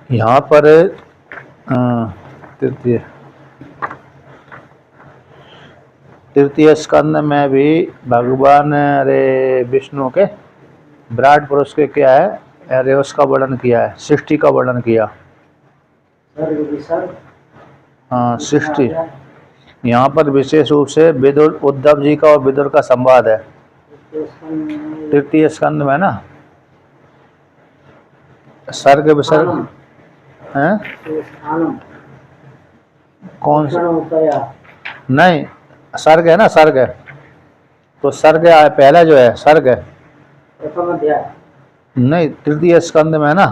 यहाँ पर तृतीय तृतीय स्कंद में भी भगवान अरे विष्णु के विराट पुरुष के क्या है, अरे उसका वर्णन किया है, सृष्टि का वर्णन किया। हाँ, सृष्टि। यहाँ पर विशेष रूप से विदुर, उद्धव जी का और विदुर का संवाद है तृतीय स्कंद में ना। सर्ग विसर्ग हैं, कौन सा? नहीं, सर्ग है ना, सर्ग है तो सर्ग है पहला जो है, सर्ग है। प्रथम अध्याय नहीं, तृतीय स्कंद में है ना,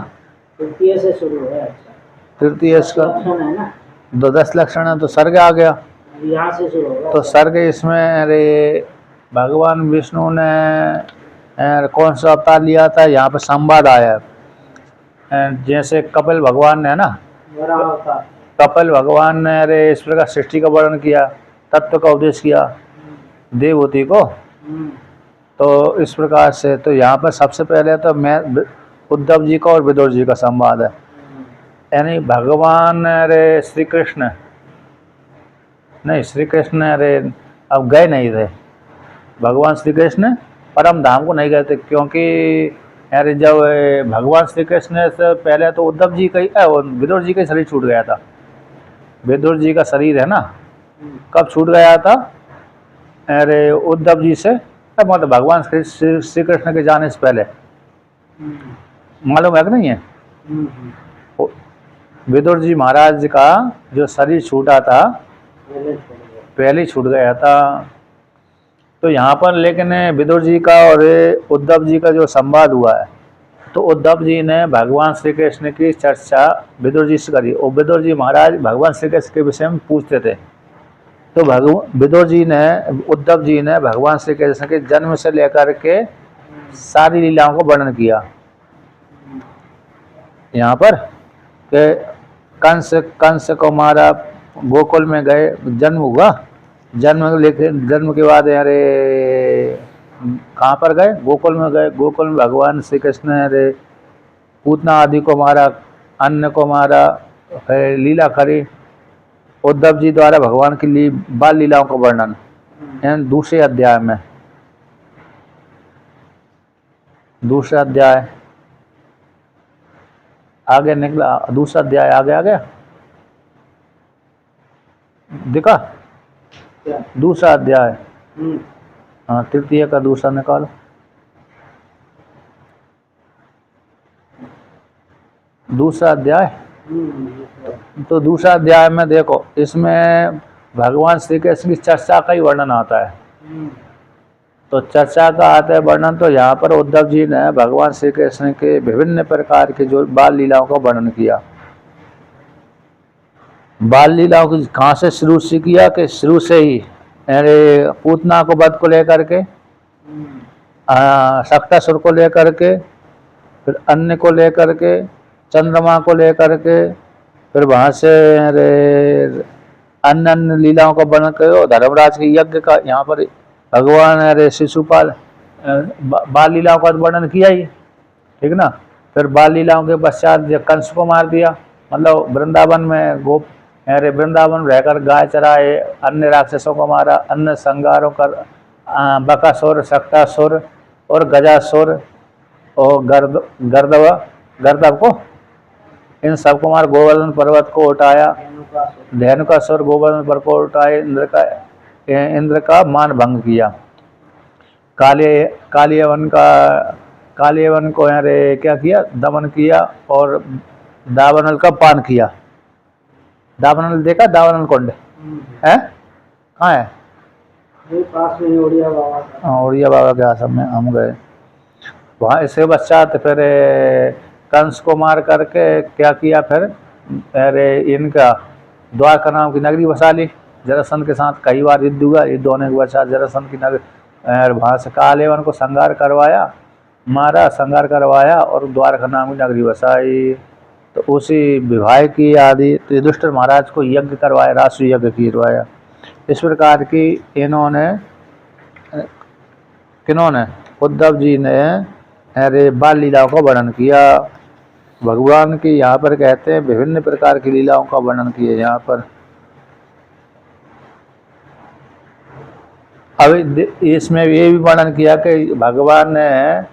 तृतीय से शुरू है। तृतीय स्कंद है ना, 10 लक्षण है तो सर्ग आ गया, यहाँ से शुरू होगा। तो सर्ग इसमें अरे भगवान विष्णु ने कौन सा अवतार लिया था, यहाँ पर संवाद आया है। जैसे कपिल भगवान ने ना, कपिल भगवान ने अरे इस प्रकार सृष्टि का वर्णन किया, तत्व का उपदेश किया देवहूति को, तो इस प्रकार से तो यहाँ पर सबसे पहले तो मैं उद्धव जी का और विदुर जी का संवाद है। यानी भगवान अरे श्री कृष्ण नहीं, श्री कृष्ण अरे अब गए नहीं थे, भगवान श्री कृष्ण परम धाम को नहीं गए थे, क्योंकि अरे जब भगवान श्री कृष्ण से पहले तो उद्धव जी का ही विदुर जी का शरीर छूट गया था। विदुर जी का शरीर है ना, कब छूट गया था, अरे उद्धव जी से मतलब भगवान श्री कृष्ण के जाने से पहले, मालूम है कि नहीं है? विदुर जी महाराज का जो शरीर छूटा था पहले ही छूट गया था। तो यहाँ पर लेकिन विदुर जी का और उद्धव जी का जो संवाद हुआ है, तो उद्धव जी ने भगवान श्री कृष्ण की चर्चा विदुर जी से करी, और विदुर जी महाराज भगवान श्री कृष्ण के विषय में पूछते थे, तो विदुर जी ने, उद्धव जी ने भगवान श्री कृष्ण के जन्म से लेकर के सारी लीलाओं का वर्णन किया। यहाँ पर के कंस को मारा, गोकुल में गए, जन्म हुआ, जन्म के बाद अरे कहाँ पर गए, गोकुल में गए, गोकुल में भगवान श्री कृष्ण अरे पूतना आदि को मारा, अन्न को मारा, लीला करी। उद्धव जी द्वारा भगवान की बाल लीलाओं का वर्णन दूसरे अध्याय में, दूसरा अध्याय आगे निकला, दूसरा अध्याय आगे आ गया, देखा दूसरा अध्याय। हाँ, तृतीय का दूसरा निकालो, दूसरा अध्याय। तो दूसरा अध्याय में देखो, इसमें भगवान श्री कृष्ण की चर्चा का ही वर्णन आता है। तो चर्चा का आता है वर्णन, तो यहाँ पर उद्धव जी ने भगवान श्री कृष्ण के विभिन्न प्रकार के जो बाल लीलाओं का वर्णन किया। बाल लीलाओं की कहाँ से शुरू से किया कि शुरू से ही अरे पूतना को वध को लेकर के, शक्तासुर को लेकर के, फिर अन्न को लेकर के, चंद्रमा को लेकर के, फिर वहाँ से अरे अन्य अन्य लीलाओं का वर्णन करो, धर्मराज के यज्ञ का, यहाँ पर भगवान अरे शिशुपाल बाल लीलाओं का वर्णन किया ही, ठीक ना। फिर बाल लीलाओं के पश्चात जब कंस को मार दिया, मतलब वृंदावन में अरे वृंदावन रहकर गाय चराए, अन्य राक्षसों को मारा, अन्य संगारों कर, बकासुर, शक्तासुर और गजासुर और गर्दव को, इन सबको मार, गोवर्धन पर्वत को उठाया, धेनुकासुर गोवर्धन पर्वत को उठाए, इंद्र का मान भंग किया, कालियवन को अरे क्या किया, दमन किया, और दावानल का पान किया। दावानल देखा, दावानल कुंड है कहाँ है? पास में ओडिया बाबा। ओडिया बाबा के आश्रम में हम गए वहाँ। इसके पश्चात फिर कंस को मार करके क्या किया, फिर अरे इनका द्वारका नाम की नगरी बसा ली, जरासंध के साथ कई बार युद्ध हुआ, युद्ध होने के पश्चात जरासंध की नगरी, वहाँ से कालेवन को संहार करवाया, मारा, संहार करवाया और द्वारका नाम की नगरी बसाई। तो उसी विवाह की आदि तो युधिष्ठिर महाराज को यज्ञ करवाया, राष्ट्रीय यज्ञ करवाया। इस प्रकार की इन्होंने, किन्होंने, उद्धव जी ने अरे बाल लीलाओं का वर्णन किया। भगवान की यहाँ पर कहते हैं विभिन्न प्रकार की लीलाओं का वर्णन किए यहाँ पर। अभी इसमें ये भी वर्णन किया कि भगवान ने,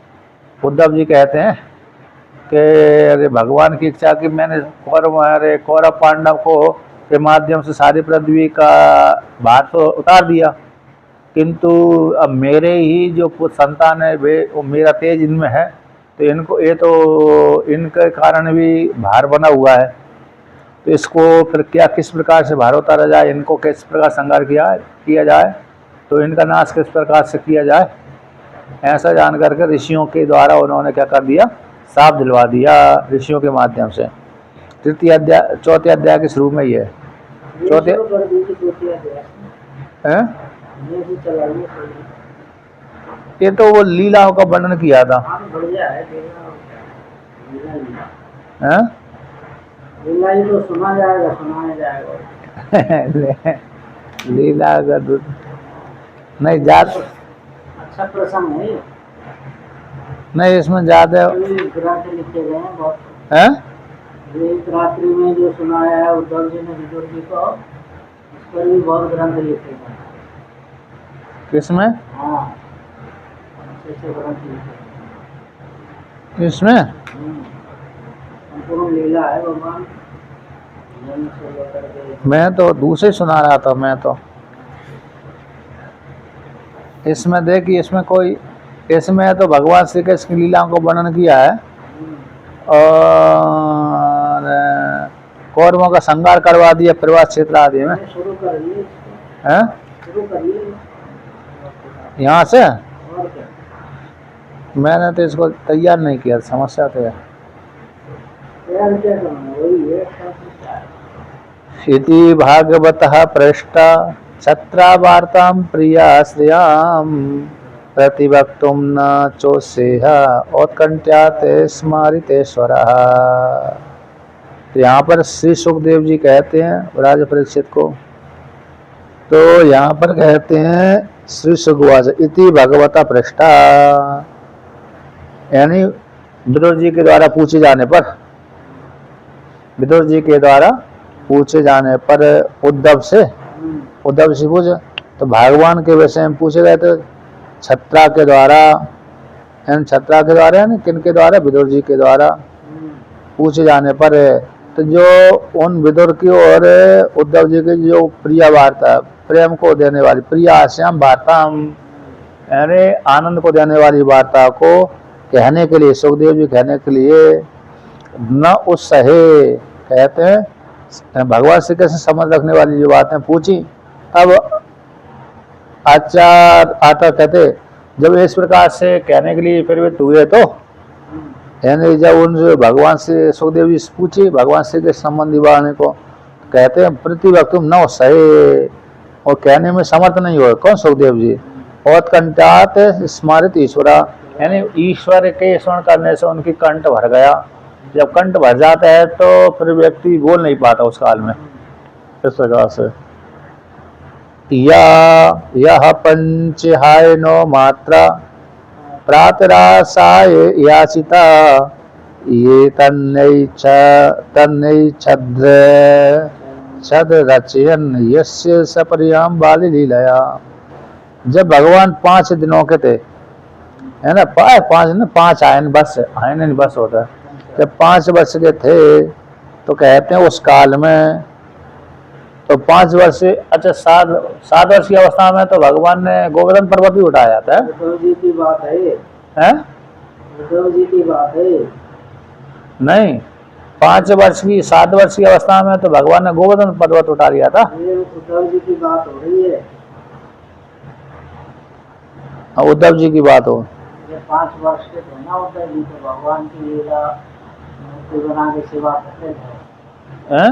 उद्धव जी कहते हैं कि अरे भगवान की इच्छा कि मैंने कौरव पांडव को के माध्यम से सारी पृथ्वी का भार तो उतार दिया, किंतु अब मेरे ही जो संतान है वे मेरा तेज इनमें है, तो इनको ये तो इनके कारण भी भार बना हुआ है, तो इसको फिर क्या किस प्रकार से भार उतारा जाए, इनको किस प्रकार संहार किया जाए, तो इनका नाश किस प्रकार से किया जाए, ऐसा जान करके ऋषियों के द्वारा उन्होंने क्या कर दिया, साफ दिलवा दिया ऋषियों के माध्यम से। तृतीय अध्याय चौथे अध्याय के शुरू में ही है। चौथे हैं? ये तो वो लीलाओं का वर्णन किया था। हैं? लीला ही तो सुना जाएगा, सुनाया जाएगा। लीला का दूध नहीं जात, अच्छा प्रसंग है। नहीं इसमें ज्यादा ग्रंथ लिखे गए हैं बहुत। है एक रात्रि में जो सुनाया है उद्धव जी ने विदुर जी को, उस पर भी बहुत ग्रंथ लिखे गए। किसमें? हाँ, अच्छे ग्रंथ लिखे। इसमें संपूर्ण लीला है भगवान जन्म से लेकर के। मैं तो दूसरे सुना रहा था। मैं तो इसमें देखिए, इसमें तो भगवान श्री कृष्ण की लीलाओं को वर्णन किया है और कौरवों का संहार करवा दिया प्रवास क्षेत्र आदि में। शुरू करिए, हैं? शुरू करिए यहाँ से। और क्या? मैंने तो इसको तैयार नहीं किया, समस्या तो है। तैयार क्या करना, वही है। इति भागवतः पृष्ठा छत्रावार्तां प्रिया श्रियां प्रतिवक्तुं न चोत्सेह औत्कंठ्याते स्मारितेश्वरः। तो यहाँ पर श्री सुखदेव जी कहते हैं राजा परीक्षित को, तो यहाँ पर कहते हैं श्री सुखवाच इति भगवता पृष्ठा, यानी विदुर जी के द्वारा पूछे जाने पर, विदुर जी के द्वारा पूछे जाने पर उद्धव से पूछे, तो भगवान के विषय में पूछे गए थे छत्रा के द्वारा, यानी किन के द्वारा, विदुर जी के द्वारा पूछे जाने पर, तो जो उन विदुर की और उद्धव जी की जो प्रिय वार्ता, प्रेम को देने वाली, प्रियास्याम वार्ता, यानी आनंद को देने वाली वार्ता को कहने के लिए, सुखदेव जी कहने के लिए न उत्सहे, कहते हैं भगवान श्री कृष्ण समझ रखने वाली जो बातें पूछी। अब आचार आता कहते जब इस प्रकार से कहने के लिए फिर वे हुए, तो यानी जब उन भगवान से सुखदेव जी से पूछी भगवान श्री कृष्ण संबंधी वाणी को, कहते हैं प्रतिवक्त तुम न सहे, और कहने में समर्थ नहीं हुए। कौन? सुखदेव जी। और कंठात स्मारित ईश्वरा, यानी ईश्वर के स्मरण करने से उनकी कंठ भर गया। जब कंठ भर जाता है तो फिर व्यक्ति बोल नहीं पाता उस काल में। इस प्रकार से यह पंचहायनो मात्रा प्रातरासाय याचिता ये तन्नै छद्र रचयन यस्य सपर्याम बाली लीलया। जब भगवान 5 दिनों के थे, है ना, 5 आयन बस, आयन बस होता है। जब 5 वर्ष के थे तो कहते हैं उस काल में, तो 5 वर्ष से, अच्छा 7 वर्ष की अवस्था में तो भगवान ने गोवर्धन पर्वत भी उठाया जाता है। उद्धव जी की बात है, हैं? उद्धव जी की बात है। नहीं, 5 वर्ष की 7 वर्ष की अवस्था में तो भगवान ने गोवर्धन पर्वत उठा लिया था। ये उद्धव जी की बात हो रही है। उद्धव जी की बात हो, 5 वर्ष के थे ना उद्धव जी, तो भगवान की लीला मूर्ति बना के सेवा करते थे। हैं?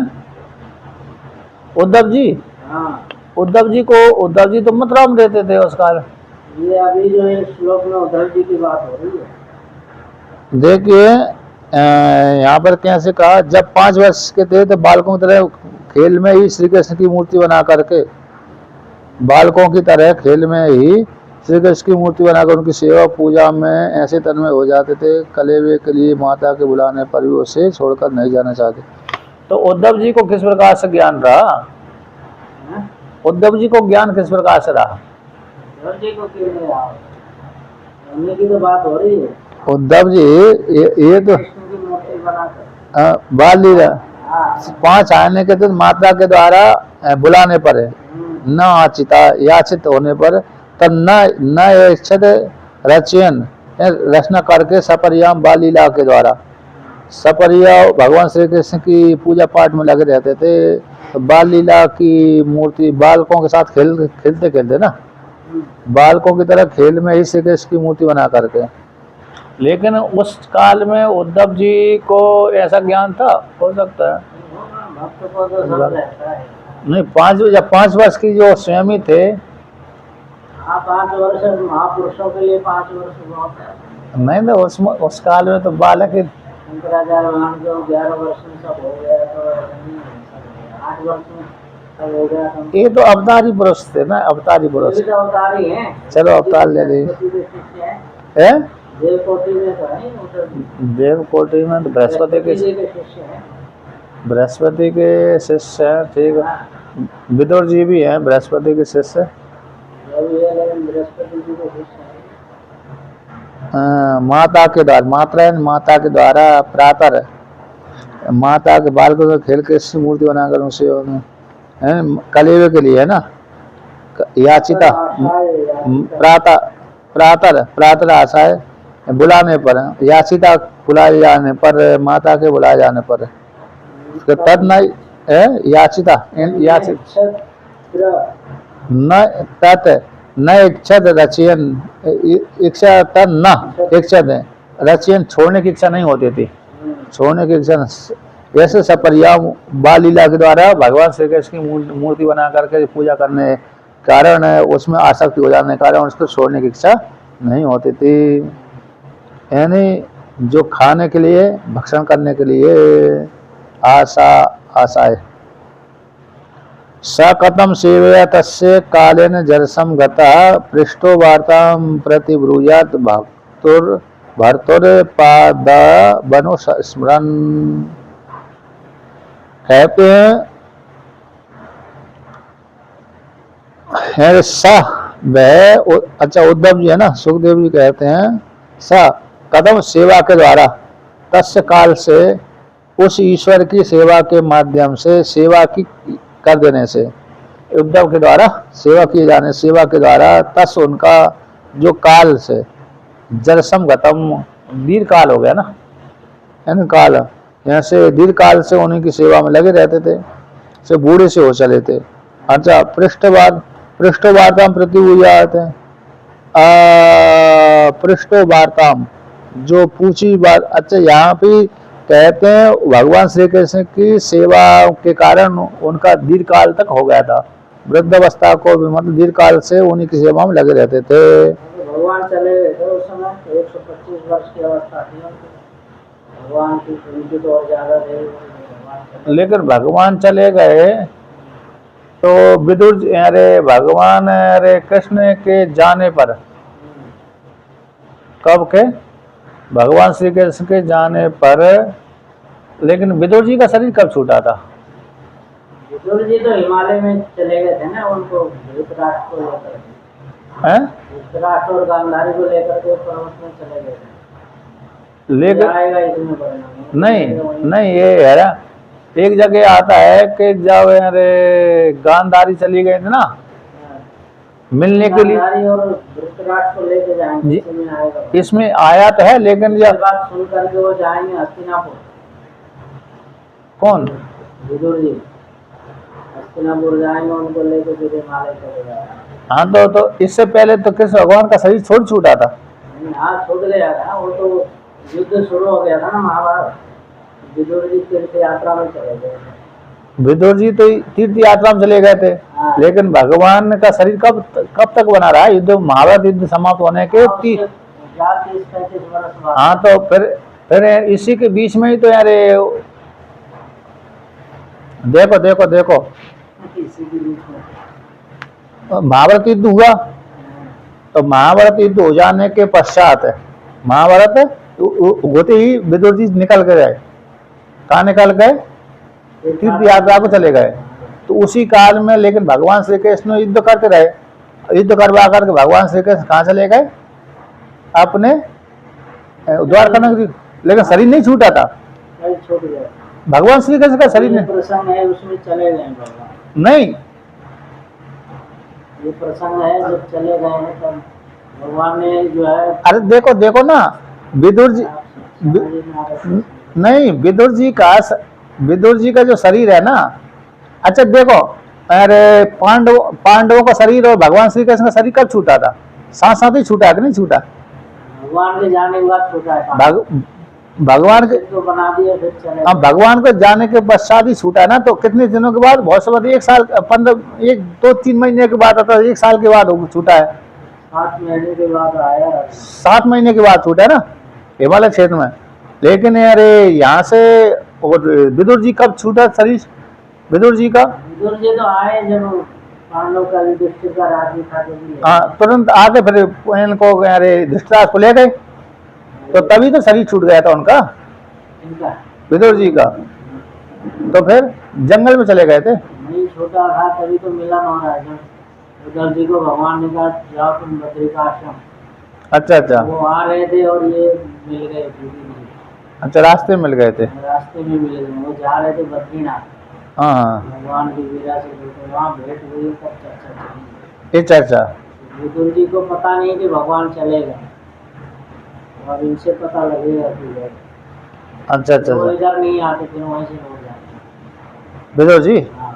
उद्धव जी, हाँ, उद्धव जी तो मथुरा में रहते थे उस काल। ये अभी जो एक श्लोक में उद्धव जी की बात हो रही है। देखिए यहाँ पर कैसे कहा, जब 5 वर्ष के थे तो बालकों की तरह खेल में ही श्री कृष्ण की मूर्ति बना करके, बालकों की तरह खेल में ही श्री कृष्ण की मूर्ति बनाकर उनकी सेवा पूजा में ऐसे तन्मय हो जाते थे, कलेवे के लिए माता के बुलाने पर भी उसे छोड़कर नहीं जाना चाहते। तो उद्धव जी को किस प्रकार से ज्ञान रहा? हैं? उद्धव जी को ज्ञान किस प्रकार से रहा? उद्धव जी को क्यों नहीं रहा? हमने की तो बात हो रही है, उद्धव जी ये तो कृष्ण की मूर्ति बनाकर। बाल लीला हाँ। 5 आने के दिन माता के द्वारा बुलाने पर है, न आचिता याचित होने पर तब न इच्छित रचयन रचना करके सपरियाम बाल लीला के द्वारा सपरिया भगवान श्री कृष्ण की पूजा पाठ में लगे रहते थे। तो बाल लीला की मूर्ति बालकों के साथ खेलते खेलते ना, बालकों की तरह खेल में ही श्री कृष्ण की मूर्ति बना करके। लेकिन उस काल में उद्धव जी को ऐसा ज्ञान था, हो सकता है भक्त को तो सब रहता है। नहीं। 5 वर्ष की जो स्वयं थे, हाँ 5 वर्ष महापुरुषों के लिए 5 वर्ष बहुत है। नहीं तो उस काल में तो बालक ही। शंकराचार्य भगवान जो 11 वर्ष में सब हो गया, तो 8 वर्ष में सब हो गया। तो ये तो अवतारी पुरुष थे ना, अवतारी पुरुष। ये भी तो अवतारी हैं। चलो अवतार ले ली बृहस्पति के शिष्य हैं। है। देवकोटि में तो है उधर। देवकोटि में तो बृहस्पति के जी के शिष्य हैं। बृहस्पति के शिष्य हैं, ठीक है। विदुर जी भी हैं बृहस्पति के शिष्य। जो भी है, लेकिन बृहस्पति जी के शिष्य हैं। माता के द्वारा माता के द्वारा प्रातः माता के बालकों को खेल के मूर्ति बनाकर उसे कलेवे के लिए है ना, याचिता प्रातः आशा बुलाने पर, याचिता बुलाए जाने पर, माता के बुलाए जाने पर तद नहीं है याचिता न तत् न इच्छत रचयन इच्छा तद न इच्छत रचयन छोड़ने की इच्छा नहीं होती थी, छोड़ने की इच्छा। ऐसे सपरियाम बाल लीला के द्वारा भगवान श्री कृष्ण की मूर्ति बना करके पूजा करने कारण उसमें आसक्ति हो जाने के कारण उसको छोड़ने की इच्छा नहीं होती थी। यानी जो खाने के लिए भक्षण करने के लिए आशाए सकतम सेवया तस्य कालेन जरसम गता पृष्ठो वार्तां प्रति ब्रूयात भर्तुर पाद बनो स्मरण। कहते हैं सा वह, अच्छा उद्धव जी है ना, सुखदेव जी कहते हैं सा कदम सेवा के द्वारा तस्य काल से उस ईश्वर की सेवा के माध्यम से सेवा की कर देने से, उद्धव के द्वारा सेवा किए जाने सेवा के द्वारा तस उनका जो काल से जरसम गतम दीर्घ काल हो गया ना, यानी काल यहाँ से दीर्घ काल से उन्हीं की सेवा में लगे रहते थे, से बूढ़े से हो चले थे। अच्छा पृष्ठवार्ताम प्रति आते हैं पृष्ठवार्ताम जो पूछी बात। अच्छा यहाँ पे कहते हैं भगवान श्री कृष्ण की सेवा के कारण उनका दीर्घ काल तक हो गया था, वृद्धावस्था को भी मतलब दीर्घ काल से उन्हीं की सेवा में लगे रहते थे। भगवान चले गए थे उस समय 125 वर्ष की अवस्था थी भगवान की, उनकी तो और ज्यादा थे। लेकिन भगवान चले गए तो विदुर अरे भगवान अरे कृष्ण के जाने पर, कब के भगवान श्री कृष्ण के जाने पर, लेकिन विदुर जी का शरीर कब छूटा था? विदुर जी तो हिमालय में चले गए थे ना, उनको धृतराष्ट्र को लेकर, हैं? धृतराष्ट्र और गांधारी को लेकर के पर्वत में चले गए थे। लेकिन आएगा इसमें परिणाम नहीं ये है ना, एक जगह आता है कि जब अरे गांधारी चली गई थी ना मिलने के लिए, और धृतराष्ट्र को लेके जाएंगे, इसमें आएगा, इसमें आया तो है, लेकिन जब बात सुन करके वो जाएंगे हस्तिनापुर। कौन? विदुर जी हस्तिनापुर जाएंगे, उनको लेके फिर हिमालय चले जाएंगे। हाँ तो इससे पहले तो कृष्ण भगवान का शरीर छूटा था। हाँ छूट गया था, वो तो युद्ध शुरू हो गया था ना महाभारत। विदुर जी तीर्थ यात्रा में चले गए थे। विदुर जी तो तीर्थ यात्रा में चले गए थे, लेकिन भगवान का शरीर कब तक बना रहा है? युद्ध महाभारत युद्ध समाप्त होने के 30-35 वर्ष बाद। हाँ तो फिर इसी के बीच में ही तो यार देखो इसी के बीच में महाभारत युद्ध हुआ तो महाभारत युद्ध हो जाने के पश्चात महाभारत होते ही विदुर जी निकल के गए। कहाँ निकल गए? तीर्थ यात्रा को चले गए। तो उसी काल में लेकिन भगवान श्री कृष्ण युद्ध करते रहे। युद्ध करवा करके भगवान श्री कृष्ण कहाँ चले गए? अपने द्वारका नगरी। लेकिन शरीर नहीं छूटा था छूट गया। भगवान श्री कृष्ण का शरीर ये नहीं। प्रसंग है उसमें चले गए भगवान। नहीं, ये प्रसंग है जब चले गए हैं तब भगवान ने जो है। अरे देखो देखो ना, विदुर जी नहीं, विदुर जी का जो शरीर है ना, अच्छा देखो, अरे पांडवों का शरीर और भगवान श्री कृष्ण का शरीर कब छूटा था? साथ साथ ही छूटा है कि नहीं छूटा? भगवान के जाने के बाद छूटा है। भगवान के तो बना दिया फिर चले। अब भगवान को जाने के पश्चात ही छूटा है ना। तो कितने दिनों के बाद? बहुत समय, 1 साल 2-3 महीने के बाद आता, 1 साल के बाद छूटा है। 7 महीने के बाद आया। 7 महीने के बाद छूटा है ना हिमालय क्षेत्र में। लेकिन अरे यहाँ से विदुर जी कब छूटा शरीर विदुर जी का? विदुर जी तो आए जब पांडव का युधिष्ठिर का राज्य था। हाँ, तुरंत आके फिर इनको अरे धृतराष्ट्र को ले गए। तो तभी तो शरीर छूट गया था उनका, इनका विदुर जी का। तो फिर जंगल में चले गए थे। नहीं छोटा था तभी तो मिलन हो रहा है। जब विदुर जी को भगवान ने कहा जाओ तुम बद्रिकाश्रम। अच्छा अच्छा वो आ रहे थे और ये मिल गए। अच्छा, रास्ते में मिल गए थे। रास्ते में मिल गए। वो जा रहे थे बद्रीनाथ। हाँ हाँ, भगवान की वीरा से तो वहाँ भेंट हुई। तब चर्चा चली। ये चर्चा। विदुर जी को पता नहीं कि भगवान चले गए और इनसे पता लगेगा कि अच्छा अच्छा वो अच्छा, इधर नहीं आते फिर वहीं से लौट जाते। विदुर जी। हाँ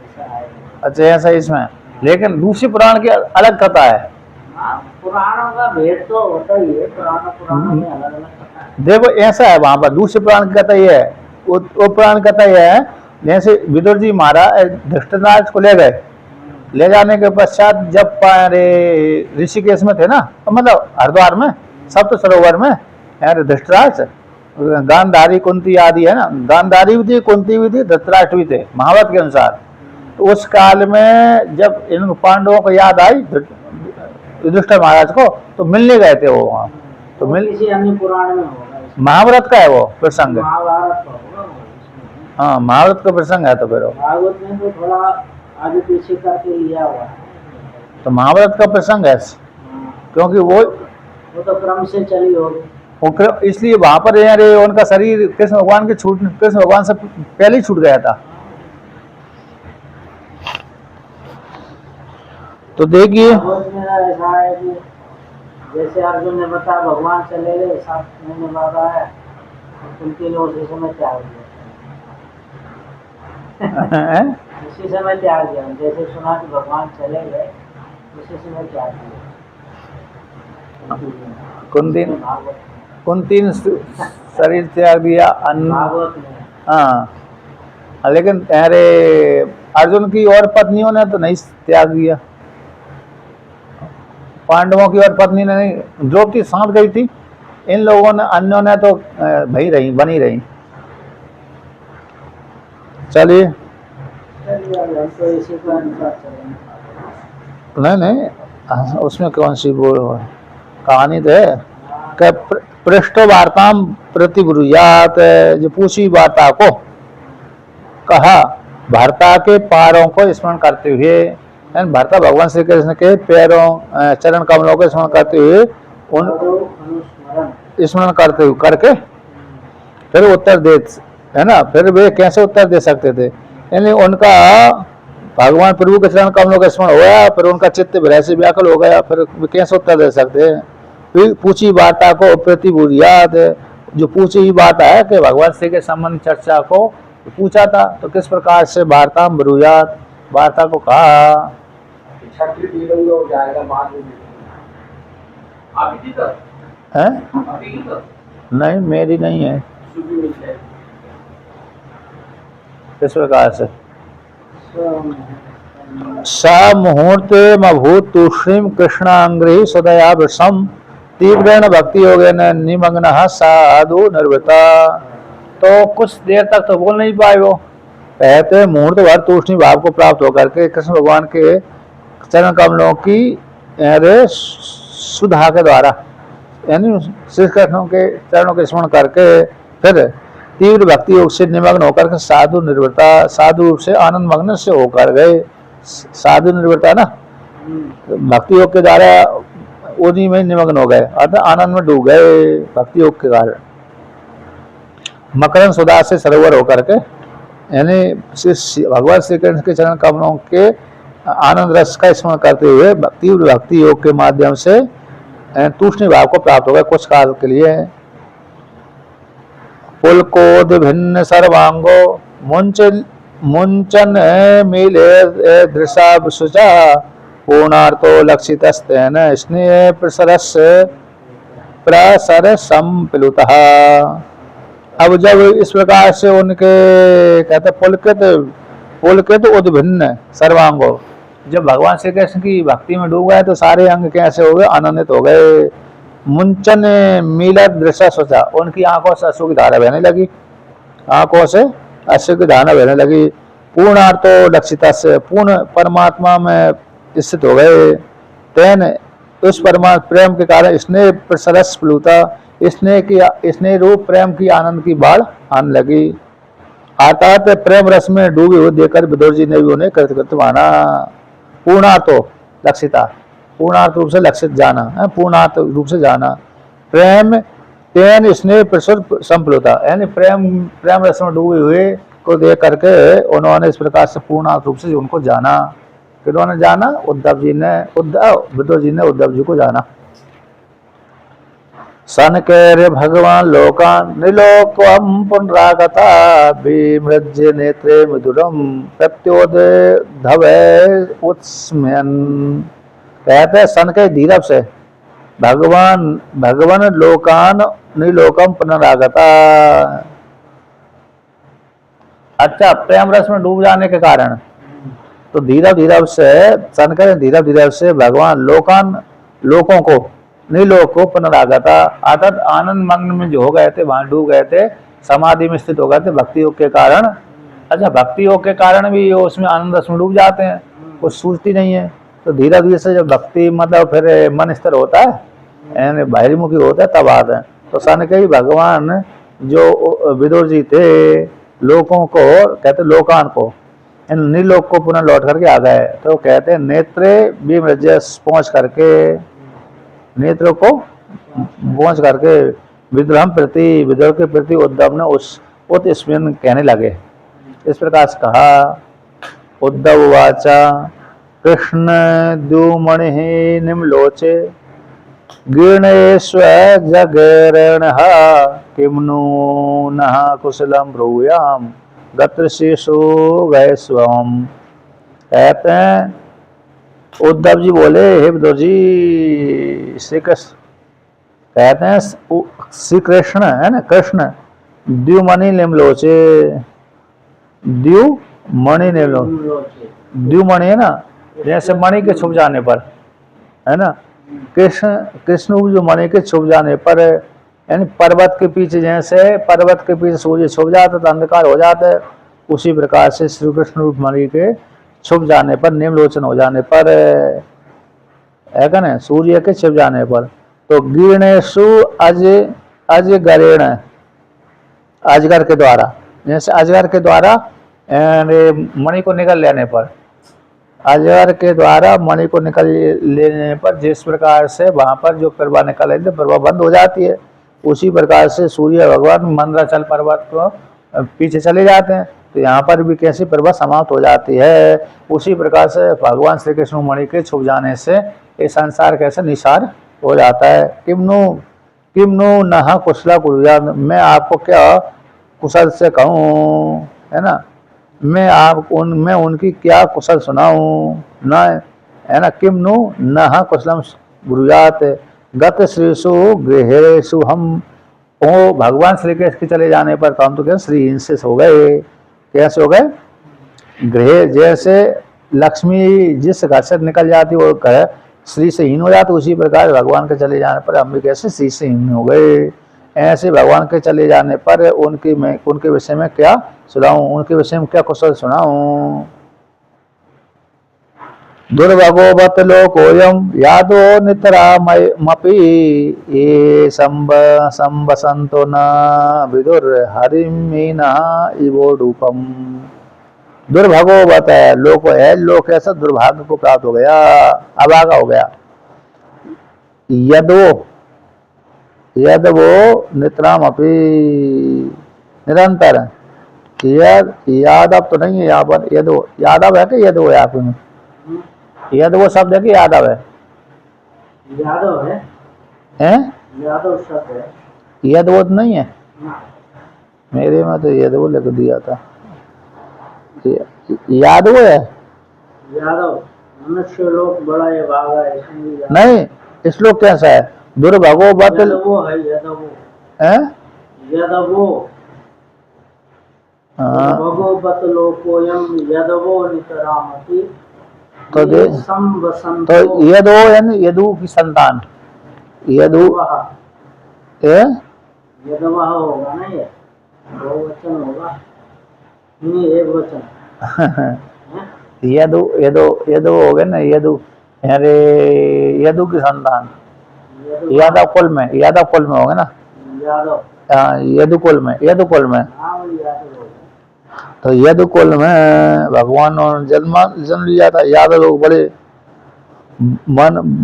ऐसा है। अच्छा, ऐसा इसमें। लेकिन दूसरी पुराण की अलग कथा है। हाँ, पुराणों का भेद तो होता ही है। पुराणों में अलग अलग कथा है। देखो ऐसा है, वहां पर दूसरी पुराण की कथा ये है, वो पुराण कथा ये है, जैसे विदुर जी महाराज धृतराष्ट्र को ले गए। ले जाने के पश्चात जब ऋषिकेश में थे ना, तो मतलब हरिद्वार में, सप्त सरोवर में, यार धृतराष्ट्र, गांधारी, कुंती आदि है ना, गांधारी भी थी, कुंती भी थी, धृतराष्ट्र भी थे महाभारत के अनुसार। तो उस काल में जब इन पांडवों को याद आई युधिष्ठिर महाराज को, तो मिलने गए थे वो वहाँ। तो किसी अन्य पुराण में होगा। महाभारत का है वो प्रसंग। महाभारत का होगा वो इसमें। हाँ, महाभारत का प्रसंग है। तो फिर भागवत में तो थोड़ा आगे पीछे करके लिया हुआ है। तो महाभारत का प्रसंग है, क्योंकि वो तो क्रम से चली होगी। इसलिए वहां पर यार उनका शरीर कृष्ण भगवान से पहले ही छूट गया था। तो देखिए, भागवत में ऐसा है कि जैसे अर्जुन ने बताया भगवान चले गए, 7 महीने बाद आया, कुंती ने उसी समय त्याग दिया। उसी समय त्याग दिया। जैसे सुना कि भगवान चले गए उसी समय त्याग दिया। कुंती ने शरीर त्याग दिया भागवत में। हाँ, लेकिन अरे अर्जुन की और पत्नियों ने तो नहीं त्याग दिया। पांडवों की और पत्नी ने नहीं, द्रौपदी साथ गई थी। इन लोगों ने, अन्यों ने तो बनी रही। चलिए, तो इसी का अनुसार चलेंगे। नहीं, उसमें कौन सी वो कहानी तो है कि पृष्ठ वार्ताम प्रतिब्रूयात, जो पूछी वार्ता को कहा, भर्ता के पैरों को स्मरण करते हुए, भर्ता भगवान श्री कृष्ण के पैरों चरण कमलों को स्मरण करते हुए, उन स्मरण करते हुए करके फिर उत्तर दे, है ना। फिर वे कैसे उत्तर दे सकते थे? यानी उनका भगवान प्रभु के चरण कमलों का स्मरण हुआ, फिर उनका चित्त विरह से व्याकुल हो गया, फिर वे कैसे उत्तर दे सकते हैं? फिर पूछी वार्ता को प्रतिब्रूयात, जो पूछी ही बात है कि भगवान श्री के संबंध चर्चा को पूछा था, तो किस प्रकार से वार्ता ब्रूयात, वार्ता को कहा। है? नहीं, मेरी नहीं है। किस प्रकार से? स मुहूर्त मभूत तूष्णीम कृष्णांग्रही सदया वृषम तीव्रेण भक्ति योगेन निमग्न साधु निर्वृता। तो कुछ देर तक तो बोल नहीं पाए वो, कहते मुहूर्त भर तूष्णी भाव को प्राप्त होकर के कृष्ण भगवान के चरण कमलों की अरे सुधा के द्वारा, यानी श्री कृष्ण के चरणों के स्मरण करके फिर तीव्र भक्ति योग से निमग्न होकर के साधु निर्भरता, साधु रूप से आनंद मग्न से होकर गए। साधु निर्भरता ना, भक्ति योग के द्वारा उन्हीं में निमग्न हो गए, अर्थात आनंद में डूब गए भक्ति योग के कारण। मकरंद सुधा से सरोवर होकर के, यानी भगवान श्री कृष्ण के चरण कमलों के आनंद रस का स्मरण करते हुए भक्ति योग के माध्यम से तूष्णीम भाव को प्राप्त हो गए कुछ काल के लिए। पुलकोद भिन्न सर्वांगो मुंचन मिले दृशा सुचा पूर्णार्थो लक्षितस्तेन स्नेह प्रसर संप्लुतः। अब जब इस प्रकार से उनके कहते पुलकित उद्भिन्न सर्वांगो, जब भगवान श्री कृष्ण की भक्ति में डूब गए तो सारे अंग कैसे हो गए, आनंदित हो गए। मुंचन मिलत दृश्य सोचा, उनकी आंखों से अश्रु की धारा बहने लगी, आंखों से अश्रु की धारा बहने लगी। पूर्णार्थो लक्षिता से, पूर्ण परमात्मा में स्थित हो गए। तेन उस परमात्मा प्रेम के कारण स्नेह प्रसरस प्लुता, स्नेह रूप प्रेम की आनंद की बाढ़ आने लगी। अर्थात प्रेम रस में डूबे हुए देखकर विदुर जी ने भी उन्हें कृतकृत माना। पूर्णार्थो लक्षिता, पूर्णार्थ रूप से लक्षित जाना है, पूर्णार्थ रूप से जाना। प्रेम तेन स्नेह प्रसुर संप्लुता, यानी प्रेम रस में डूबे हुए को देख करके उन्होंने इस प्रकार से पूर्णार्थ रूप से उनको जाना। किन्होंने जाना? विदुर जी ने उद्धव जी को जाना। सन के भगवान लोकान निलोकम पुनरागता विमृज्य नेत्रे मधुरम प्रत्योधवे उत्स्मयन। कहते सन के धीरव से भगवान लोकान निलोकम पुनरागता। अच्छा, प्रेम रस में डूब जाने के कारण तो धीरव से सन के धीरव से भगवान लोकों को निलोक को पुनरागता, अर्थात आनंद मग्न में जो हो गए थे, वहां डूब गए थे, समाधि में स्थित हो गए थे भक्ति योग के कारण। अच्छा, भक्ति योग के कारण भी उसमें आनंद रस में डूब जाते हैं, कुछ सूझती नहीं है। तो धीरे से जब भक्ति मतलब फिर मन स्थिर होता है, यानी बाहिर्मुखी होता है, तब आते हैं। तो सन के ही भगवान जो विदुर जी थे, लोकों को कहते लोकान को, निलोक को पुनः लौट करके आ गए। तो कहते हैं नेत्रे विमृज्य, पहुंच करके नेत्रों को पहुंच करके विदुर के प्रति उद्धव ने उत्स्मिन कहने लगे। इस प्रकार से कहा। उद्धव वाचा कृष्ण द्युमणि निम्लोचे गीर्णेश्व जगरण किमनु नः कुशलम ब्रूयाम गत्र शेषो वैश्वम। कहते हैं उद्धव जी बोले, हे विदुर जी, श्री कृष्ण कहते हैं श्री कृष्ण है ना, कृष्ण द्युमणि निम्लोचे, द्युमणि निम्लोचे, द्युमणि है ना, जैसे मणि के छुप जाने पर है ना, कृष्ण जो मणि के छुप जाने पर, यानी पर्वत के पीछे, जैसे पर्वत के पीछे सूर्य छुप जाता तो अंधकार हो जाता है, उसी प्रकार से श्री कृष्ण रूप मणि के छुप जाने पर, निम्नलोचन हो जाने पर है क्या ना, सूर्य के छिप जाने पर। तो गीर्णेशु अजगरेण, अजगर के द्वारा, जैसे अजगर के द्वारा मणि को निकल लेने पर, अजगर के द्वारा मणि को निकल लेने पर जिस प्रकार से वहां पर जो प्रभा निकल लेते प्रभा बंद हो जाती है, उसी प्रकार से सूर्य भगवान मंदराचल पर्वत को पीछे चले जाते हैं, तो यहाँ पर भी कैसी प्रभा समाप्त हो जाती है। उसी प्रकार से भगवान श्री कृष्ण मणि के छुप जाने से ये संसार कैसे निसार हो जाता है। किमनु नह कुशला कुरुजात, मैं आपको क्या कुशल से कहूँ, है ना, मैं उनकी क्या कुशल सुनाऊं ना, है ना। किमनु नह कुशलम गुरुजात गत श्रीषु गृहेषु हम, ओ भगवान श्री कृष्ण के चले जाने पर तो हम तो क्या श्रीहीन से हो गए। कैसे हो गए? गृह, जैसे लक्ष्मी जिस घर से निकल जाती वो घर श्री से हीन हो जाती, उसी प्रकार भगवान के चले जाने पर हम भी कैसे श्री से हीन हो गए। ऐसे भगवान के चले जाने पर उनके विषय में क्या सुनाऊं, उनके विषय में क्या कुशल सुनाऊं। दुर्भगोवत लोकोऽयं यादो नितरामपि ये संवसन्तो न विदुर्हरिं मीनः इवोडूपम्। दुर्भगोवत है लोक है, लोक ऐसा दुर्भाग्य को प्राप्त हो गया, अभागा हो गया। यदो यद वो नितराम अपी निरंतर, यादव तो नहीं है यहाँ पर, यदो यादव है कि यदो है आप में? यदव शब्द है कि यादव है? यादव है, हैं? यादव शब्द है। यदव तो नहीं है मेरे में, तो यदव लिख दिया था। यादव है? यादव मनुष्य लोग बड़ा ये भागा है, नहीं, श्लोक कैसा है? दुर्भगोवत यादवो है, यादवो है, यादवो हाँ भगवत लोकोयम यादवो नितरामति। तो दे संवसन्तो तो यदो यानी यदु की संतान, यदु है यदवा होगा ना, ये बहुवचन होगा, नहीं एक वचन। यदु यदो यदो हो गए ना, यदु अरे यदु की संतान, यादव कुल में, यादव कुल में होगा ना, यादव हाँ यदु कुल में, यदु कुल में। हाँ वो यादव होगा। तो यदु कुल में भगवान ने जन्म लिया था। यादव लोग बड़े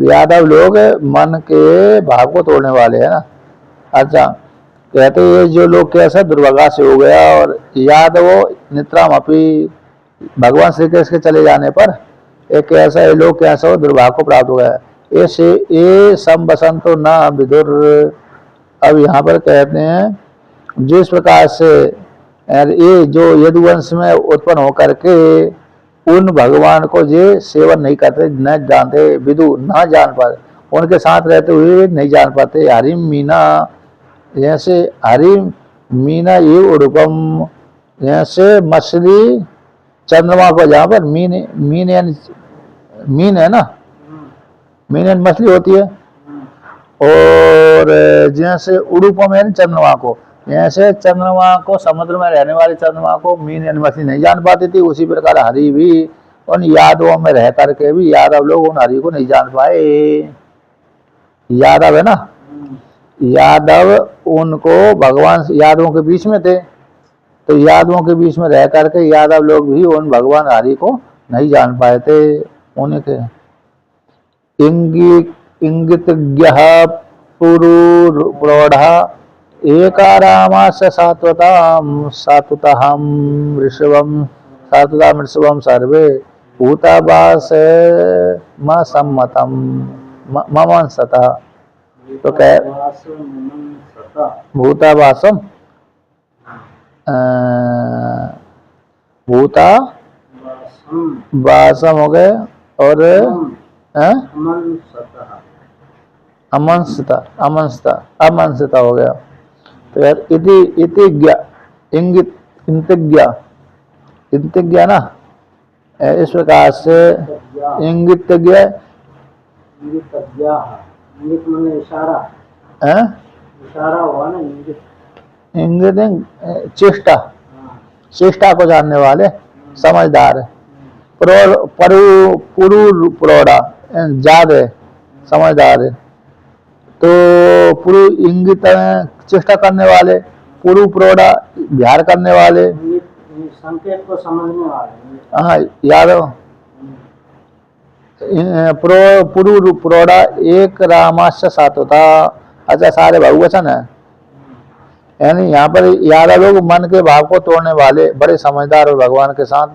यादव लोग मन के भाव को तोड़ने वाले है ना। अच्छा, कहते ये जो लोग कैसा दुर्भागा से हो गया, और यादव निद्राम अपी, भगवान श्री कृष्ण के चले जाने पर एक ऐसा ये लोग कैसा हो दुर्भाग्य को प्राप्त हो गया। ऐसे ये सम बसंतो न विदुर। अब यहाँ पर कहते हैं जिस प्रकार से ये जो यदुवंश में उत्पन्न होकर के उन भगवान को ये सेवन नहीं करते, न जानते, विदु न जान पाते, उनके साथ रहते हुए नहीं जान पाते। हरिम मीना, जैसे हरिम मीना ये उड़ुपम, जैसे मछली चंद्रमा को, जहाँ पर मीन है ना, मीन यानी मछली होती है, और जैसे उड़ुपम है चंद्रमा को, जैसे चंद्रमा को समुद्र में रहने वाले चंद्रमा को मीन यानी मछली नहीं जान पाती थी, उसी प्रकार हरि भी उन यादवों में रह करके भी यादव लोग उन हरि को नहीं जान पाए। यादव है ना, यादव उनको भगवान यादवों के बीच में थे, तो यादवों के बीच में रह करके यादव लोग भी उन भगवान हरि को नहीं जान पाए थे। उन्हें के इंगितज्ञः पुरुप्रौढ़ः एकारामास सात्वतां सात्वतां ऋषभं सर्वे भूतावास सम्मतम ममंसतः। तो कह भूतावासम, भूता वासम हो गए, और अमंसता हो गया। तो यार इति इंगित इंतिज्ञा ना, इस प्रकार से इंगितज्ञ इशारा, इशारा हुआ ना, इंगित चेष्टा, चेष्टा को जानने वाले, समझदार, पुरु प्रौढ़ा ज्यादा समझदार है। तो पुरु इंगित चेष्टा करने वाले, पुरु प्रौढ़ा विहार करने वाले, संकेत को समझने वाले। हाँ यादव पुरु प्रौढ़ा एक रामाश्य सात होता। अच्छा, सारे बहुवचन है, यानी यहाँ पर यादव लोग मन के भाव को तोड़ने वाले, बड़े समझदार और भगवान के साथ,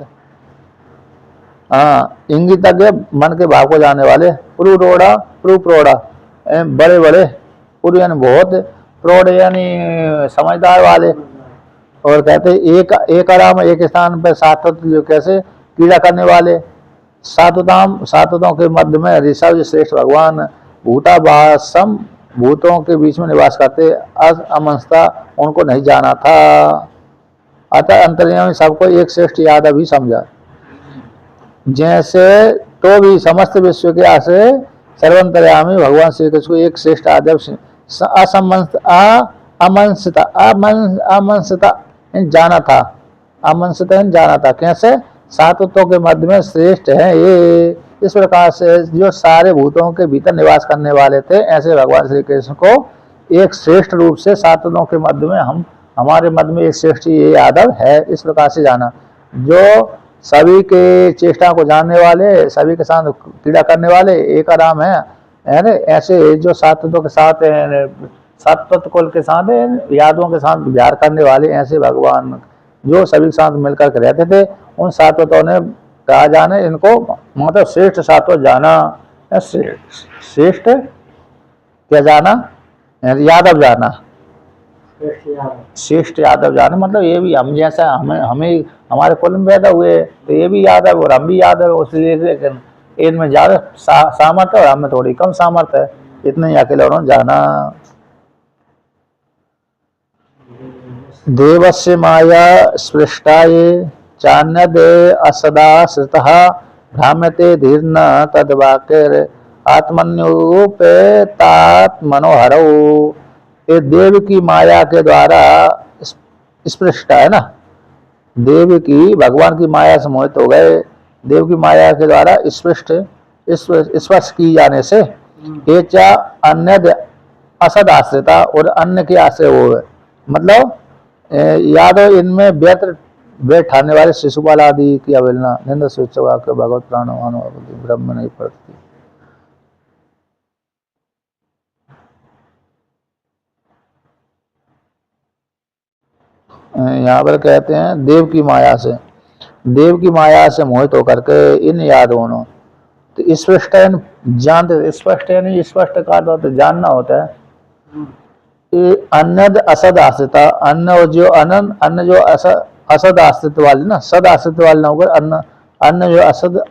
हाँ इंगितज्ञ मन के भाव को जानने वाले, पुरु प्रौढ़ा बड़े बड़े, पुरु यानी बहुत, प्रौढ़ यानी समझदार वाले। और कहते एक आराम एक स्थान पर सात्वत, जो कैसे क्रीड़ा करने वाले, सात्वतों के मध्य में ऋषभ जो श्रेष्ठ भगवान, भूतावासम भूतों के बीच में निवास करते, अमंसता उनको नहीं जाना था। अतः अंतर्यामी सबको एक श्रेष्ठ यादव ही समझा, जैसे तो भी समस्त विश्व के आश्रय सर्वंतर्यामी भगवान श्री कृष्ण को एक श्रेष्ठ यादव अमंसता जाना था, अमंसता जाना था। कैसे? सात्वतों के मध्य में श्रेष्ठ है ये, इस प्रकार से जो सारे भूतों के भीतर निवास करने वाले थे, ऐसे भगवान श्री कृष्ण को एक श्रेष्ठ रूप से सातों के मध्य में हमारे मध्य में एक श्रेष्ठ ये यादव है, इस प्रकार से जाना। जो सभी के चेष्टा को जानने वाले, सभी के साथ क्रीड़ा करने वाले, एक आराम है ना। ऐसे जो सातों के साथ सात्वत कुल के साथ यादवों के साथ विहार करने वाले ऐसे भगवान जो सभी के साथ मिलकर के रहते थे, उन सात्वतों ने कहा जाना इनको मतलब श्रेष्ठ सात्वत जाना, श्रेष्ठ क्या जाना, यादव जाना, श्रेष्ठ यादव जाना। मतलब ये भी हम जैसा हमें हमारे कुल में पैदा हुए तो ये भी यादव और हम भी यादव, इसलिए लेकिन इनमें ज्यादा सामर्थ्य और हमें थोड़ी कम सामर्थ्य है, इतने ही अकेले उन्होंने जाना। देवस्य माया स्पृष्टा ये चान्यद असदा श्रुतः भ्राम्यते धीर्न तद्वाक्य आत्मन्युपेतात्मनोहरौ। ये देव की माया के द्वारा स्पृष्ट है ना, देव की भगवान की माया से मोहित हो गए, देव की माया के द्वारा स्पर्श की जाने से ये चा अन्य असद आश्रिता और अन्य के आश्रय हो, मतलब यादव इनमें व्यर्थ ठाने वाले शिशुपाल आदि की अवहेलना निंदा सूचवा के भगवत प्राण ब्रह्म नहीं पड़ती। यहाँ पर कहते हैं देव की माया से मोहित होकर के इन यादवों ने तो स्पष्ट जानते, स्पष्ट यानी स्पष्ट का तो जानना होता है। अन्य असद आश्रिता, अन्य जो अनंत, अन्य जो असद आश्रित वाले ना, सद आश्रित वाले ना होकर अन्य जो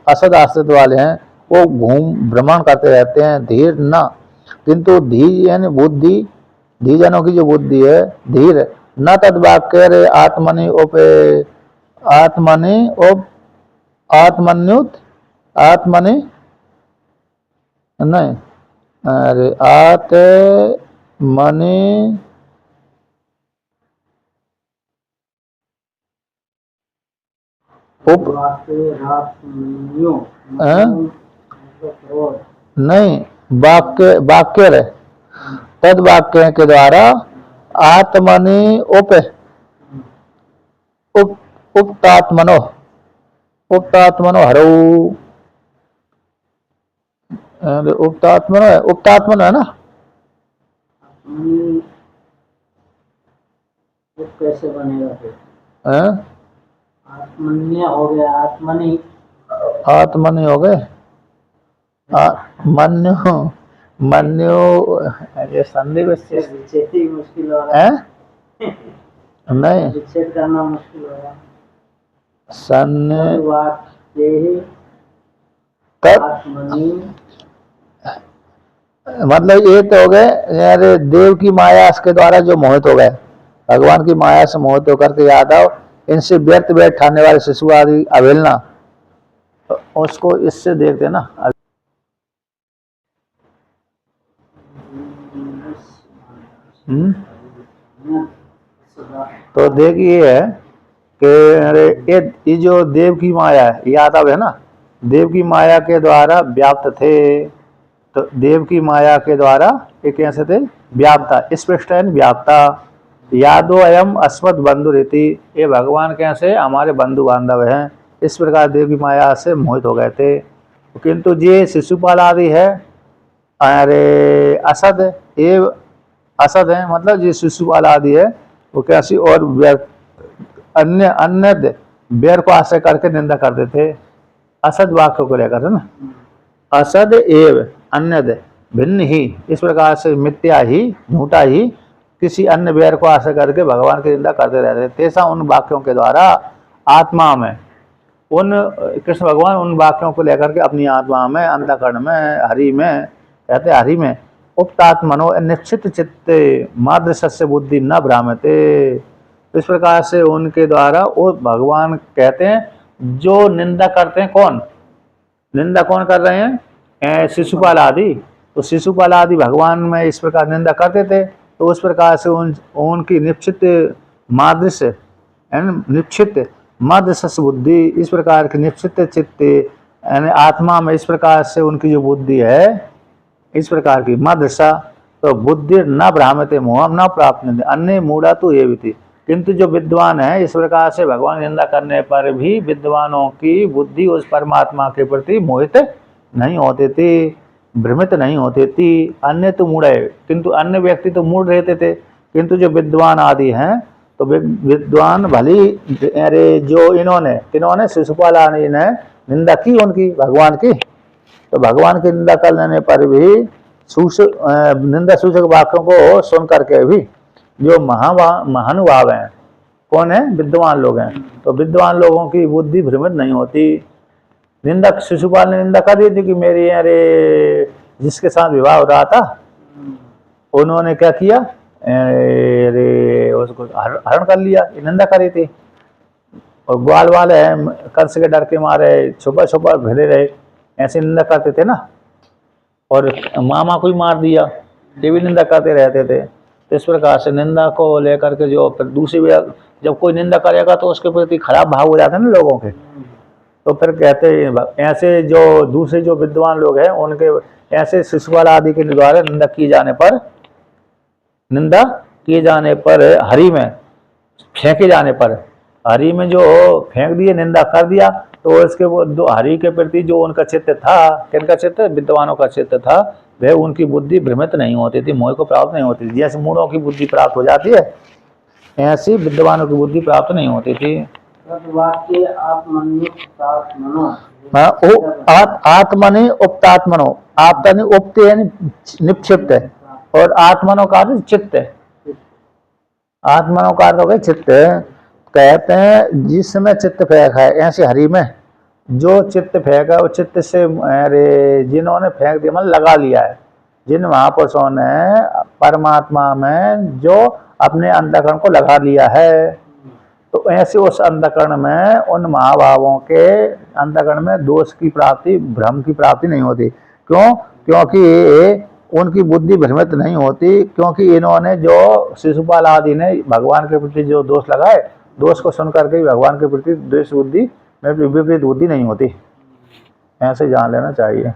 असद आश्रित वाले हैं वो भ्रमण करते रहते हैं। धीर न, किंतु धी यानी बुद्धि, धी जनों की जो बुद्धि है धीर न तद वाक्य आत्मनि ओपे आत्मन्युत आत्मनि नहीं अरे आत्मनि नहीं वाक्य तद वाक्य के द्वारा आत्मनि उक्तात्मनो हरऊ, उक्तात्मनो है ना, कैसे बनेगा फिर? आत्मन्य हो गया, आत्मनि हो गए, मन्यु ये संधि मुश्किल हो रहा है, नहीं विच्छेद करना मुश्किल हो रहा है। मतलब ये तो हो गए यार देव की माया के द्वारा जो मोहित हो गए, भगवान की माया से मोहित होकर के यादव इनसे व्यर्थ ठाने वाले शिशु आदि अवहेलना, उसको इससे देखते ना। तो देखिए है कि ये जो देव की माया है, यादव है ना, देव की माया के द्वारा व्याप्त थे, तो देव की माया के द्वारा ये कैसे थे, व्याप्ता, स्पष्ट व्याप्ता। यादव अयम अस्मद बंधु रीति, ये भगवान कैसे हमारे बंधु बांधव हैं, इस प्रकार देव की माया से मोहित हो गए थे। किंतु ये शिशुपाल आदि है अरे असद, ये असद है, मतलब ये शिशुपाल आदि है वो कैसी और अन्य व्यर्थ को आश्रय करके निंदा करते थे, असद वाक्य को लेकर है ना। असद एव अन्य भिन्न ही, इस प्रकार से मिथ्या ही, झूठा ही, किसी अन्य व्यर्थ को आश्रय करके भगवान की निंदा करते रहते थे। तेसा उन वाक्यों के द्वारा आत्मा में, उन कृष्ण भगवान उन वाक्यों को लेकर के अपनी आत्मा में, अंतःकरण में, हरि में, कहते हरि में उक्तात्मनो निश्चित चित्ते मादृश्य बुद्धि न भ्रामते। इस प्रकार से उनके द्वारा वो भगवान कहते हैं जो निंदा करते हैं, कौन निंदा कौन कर रहे हैं, शिशुपाल आदि। तो शिशुपाल आदि भगवान में इस प्रकार निंदा करते थे, तो उस प्रकार से उनकी निश्चित मादृश्य निश्चित मादृश्य बुद्धि, इस प्रकार की निश्चित चित्ते यानी आत्मा में इस प्रकार से उनकी जो बुद्धि है इस प्रकार की मदशा, तो बुद्धि न भ्रामते मोहम न प्राप्त अन्य मूढ़ा तो ये भी थी। किंतु जो विद्वान है इस प्रकार से भगवान की निंदा करने पर भी विद्वानों की बुद्धि उस परमात्मा के प्रति मोहित नहीं होती थी, भ्रमित नहीं होती थी। अन्य तो मूढ़ है, किंतु अन्य व्यक्ति तो मूढ़ रहते थे, किंतु जो विद्वान आदि हैं तो विद्वान भली अरे जो इन्होंने शिशुपाल आदि ने निंदा की उनकी भगवान की, तो भगवान की निंदा कर लेने पर भी निंदा सूचक वाक्यों को सुन करके भी जो महानुभाव हैं, कौन है, विद्वान लोग हैं, तो विद्वान लोगों की बुद्धि भ्रमित नहीं होती। निंदा शिशुपाल ने निंदा कर दी थी कि मेरी अरे जिसके साथ विवाह हो रहा था उन्होंने क्या किया, अरे उसको हरण कर लिया, निंदा करी थी। और ग्वाल वाले कंस के डर के मारे छुपा छुपा भिड़े रहे, ऐसे निंदा करते थे ना। और मामा को ही मार दिया, ये भी निंदा करते रहते थे। तो इस प्रकार से निंदा को लेकर के जो फिर दूसरी जब कोई निंदा करेगा तो उसके प्रति खराब भाव हो जाते हैं ना लोगों के, तो फिर कहते हैं ऐसे जो दूसरे जो विद्वान लोग हैं उनके ऐसे शिशुपाल आदि के द्वारा निंदा किए जाने पर हरि में फेंके जाने पर, हरि में जो फेंक दिए, निंदा कर दिया, तो इसके वो जो हरि के प्रति जो उनका चित्त था, किनका चित्त, विद्वानों का चित्त था, वह उनकी बुद्धि भ्रमित नहीं होती थी, मोह को प्राप्त नहीं होती थी। जैसे मूढ़ों की बुद्धि प्राप्त हो जाती है ऐसी विद्वानों की बुद्धि प्राप्त नहीं होती थी। आत्मनि उपतात्मनो, आपतनि उपते यानी निक्षिप्त है, और आत्मनो का अर्थ चित्त है। आत्मनो का अर्थ हो गया चित्त। कहते हैं जिसमें चित्त फेंका है, ऐसे हरि में जो चित्त फेंका है, वो चित्त से अरे जिन्होंने फेंक दिया मतलब लगा लिया है, जिन महापुरुषों ने परमात्मा में जो अपने अंतःकरण को लगा लिया है, तो ऐसे उस अंतःकरण में उन महाभावों के अंतःकरण में दोष की प्राप्ति, भ्रम की प्राप्ति नहीं होती। क्यों? क्योंकि उनकी बुद्धि भ्रमित नहीं होती, क्योंकि इन्होंने जो शिशुपाल आदि ने भगवान के प्रति जो दोष लगाए, दोष को सुन करके भगवान के प्रति द्वेष बुद्धि में विपरीत बुद्धि नहीं होती। ऐसे जान लेना चाहिए।